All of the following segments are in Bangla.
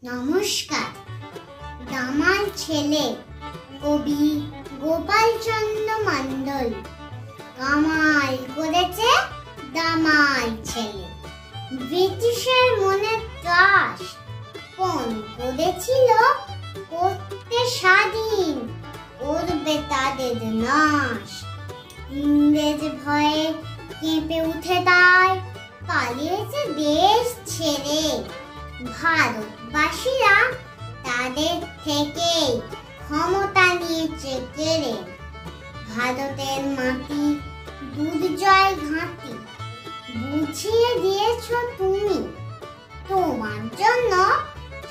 নমস্কার। দামাল ছেলে কবি গোপালচন্দ্র মণ্ডল। কামাল করেছে দামাল ছেলে, ব্রিটিশের মনে ত্রাস পণ করেছিল করতে স্বাধীন, করবে তাদের নাশ। ইংরেজ ভয়ে কেঁপে উঠে তাই পালিয়েছে দেশ ছেড়ে। ভারতবাসীরা তাদের থেকে ক্ষমতা নিয়েছে কেড়ে। ভারতের মাটি দুর্জয় ঘাঁটি বুঝিয়ে দিয়েছ তুমি, তোমার জন্য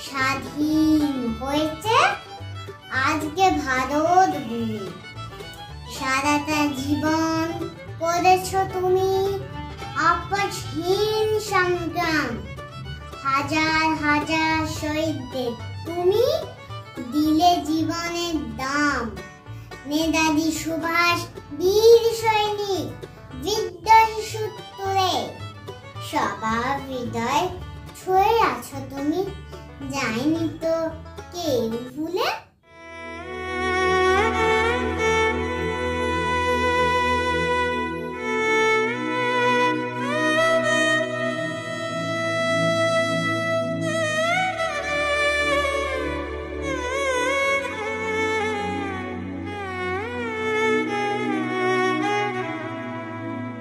স্বাধীন হয়েছে আজকে ভারত ভূমি। সারাটা জীবন করেছ তুমি আপসহীন সংগ্রাম, হাজার হাজার শহীদদের তুমি দিলে জীবনের দাম। নেতাজি সুভাষ বীর সৈনিক বিদ্রোহী সূত্রে সবার হৃদয় ছুঁয়ে আছো তুমি, যায়নি তো কেউ ভুলে।